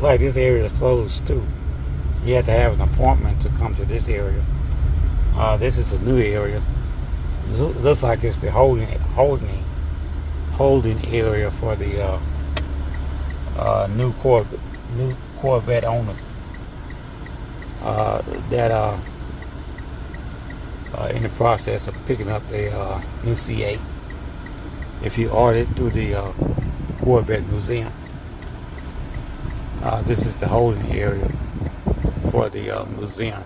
like this area is closed too. You have to have an appointment to come to this area. This is a new area. It looks like it's the holding area for the new Corvette owners that are in the process of picking up a new C8. If you order it through the Corvette Museum, this is the holding area for the museum.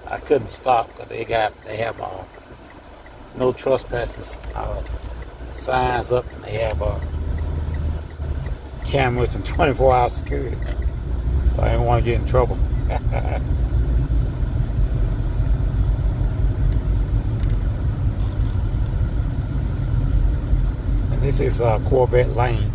I couldn't stop because they have no trespassing signs up, and they have cameras and 24-hour security. So I didn't want to get in trouble. And this is Corvette Lane.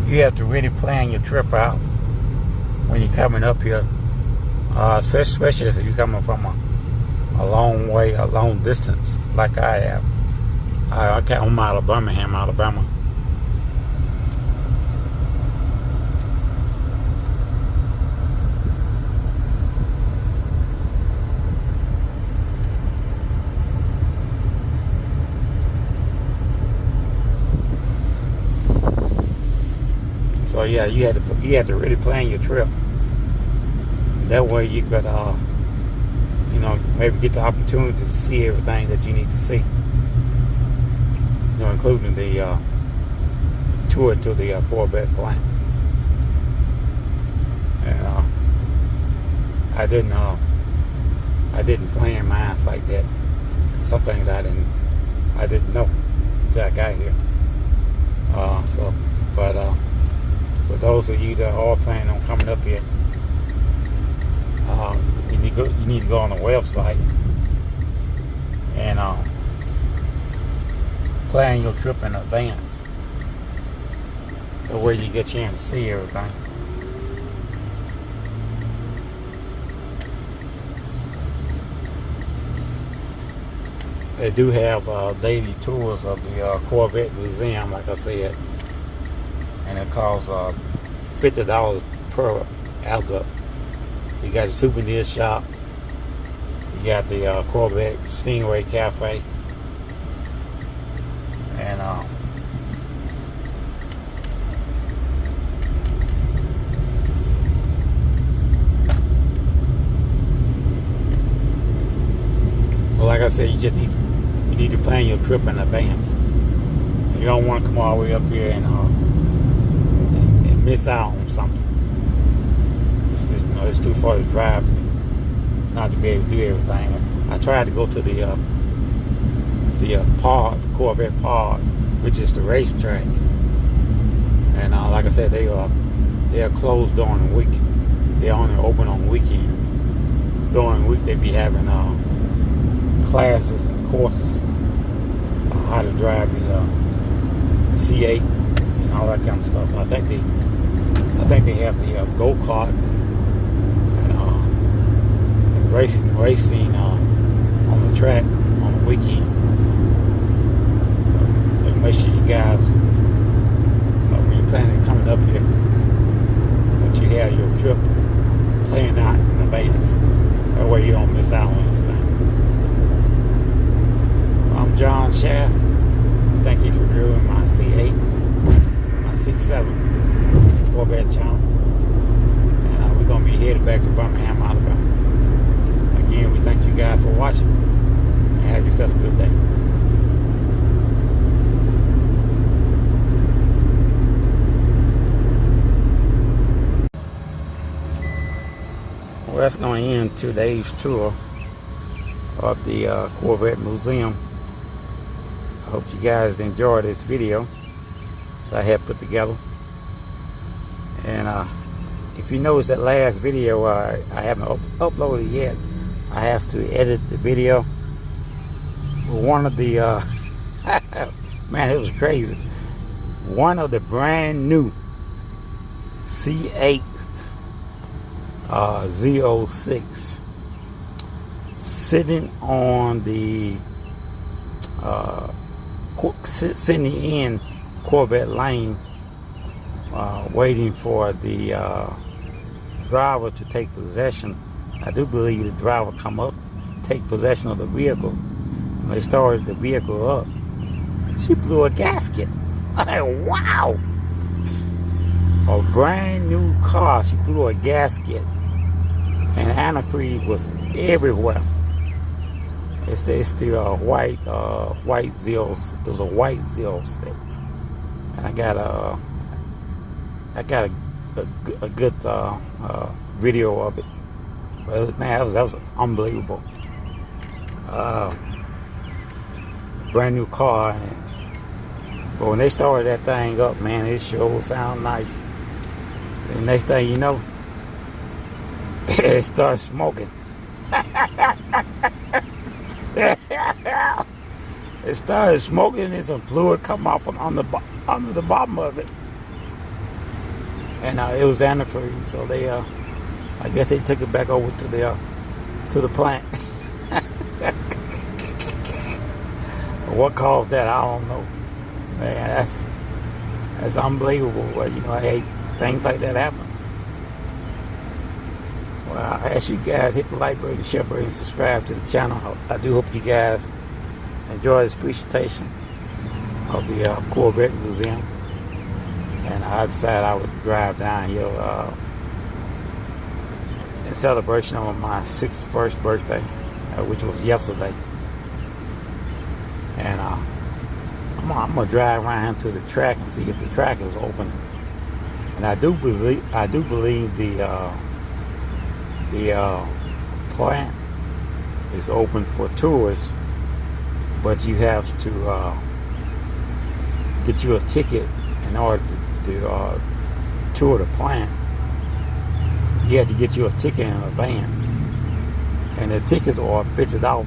You have to really plan your trip out when you're coming up here, especially if you're coming from a long distance like I am. I'm out of Birmingham, Alabama. So yeah, you had to really plan your trip. That way you could, maybe get the opportunity to see everything that you need to see. Including the tour to the Corvette plant. And I didn't plan mine like that. Some things I didn't know until I got here. For those of you that are planning on coming up here, you need to go on the website and plan your trip in advance. That way you get a chance to see everything. They do have daily tours of the Corvette Museum, like I said. And it costs $50 per adult. You got the souvenir shop. You got the Corvette Stingray Cafe. And so like I said, you need to plan your trip in advance. You don't want to come all the way up here and miss out on something. It's too far to drive not to be able to do everything. I tried to go to the Corvette Pod, which is the racetrack, and like I said, they are closed during the week. They're only open on weekends. During the week, they be having classes and courses how to drive the C8 and all that kind of stuff. I think they have the go-kart and racing on the track on the weekends. So make sure you guys, when you're planning coming up here, that you have your trip planned out in advance. That way you don't miss out on anything. I'm John Schaff. Thank you for viewing my C8, my C7 Corvette channel. And we're going to be headed back to Birmingham, Alabama. Again, we thank you guys for watching. And have yourself a good day. Well, that's going to end today's tour of the Corvette Museum I hope you guys enjoy this video that I have put together. And if you notice that last video, I haven't uploaded yet. I have to edit the video. One of the man, it was crazy. One of the brand new C8 Z06 sitting on the sitting in Corvette lane, waiting for the driver to take possession. I do believe the driver come up, take possession of the vehicle. When they started the vehicle up, she blew a gasket. I mean, wow! A brand new car, she blew a gasket, and antifreeze was everywhere. It's the white zero. It was a white 06, and I got a good video of it. But man, that was unbelievable. Brand new car, but when they started that thing up, man, it sure sound nice. The next thing you know, it started smoking. It started smoking, and some fluid come off under the bottom of it, and it was antifreeze. So they, I guess they took it back over to the plant. What caused that, I don't know. Man, that's unbelievable. But you know, I hate things like that happen. Well, I ask you guys, hit the like button, share button, and subscribe to the channel. I do hope you guys enjoy this presentation of the Corvette Museum. And I decided I would drive down here in celebration of my 61st birthday, which was yesterday. And I'm gonna drive around to the track and see if the track is open. And I do believe the plant is open for tours, but you have to get you a ticket in order to tour the plant. You have to get you a ticket in advance, and the tickets are $50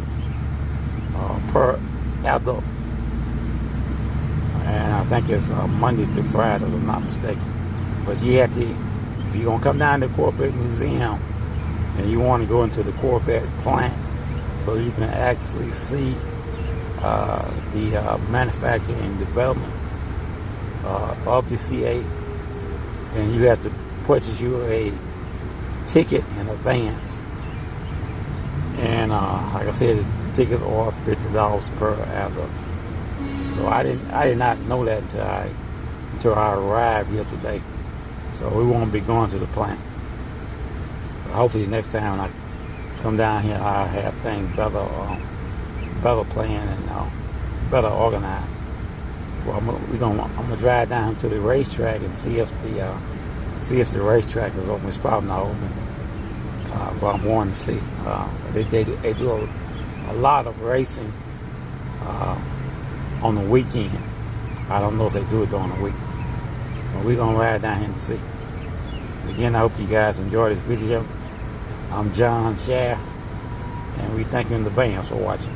per adult, and I think it's Monday to Friday, if I'm not mistaken. But you have to, if you're gonna come down to the Corvette Museum and you want to go into the Corvette plant, so you can actually see the manufacturing and development of the C8, then you have to purchase you a ticket in advance. And like I said, the tickets are $50 per adult. So I did not know that until I arrived here today. So we won't be going to the plant. But hopefully next time when I come down here, I'll have things better planned and better organized. Well, I'm gonna drive down to the racetrack and see if the racetrack is open. It's probably not open. But I'm wanting to see. They do a lot of racing on the weekends. I don't know if they do it during the week. But we're going to ride down here and see. Again, I hope you guys enjoy this video. I'm John Shaft, and we thank you in advance for watching.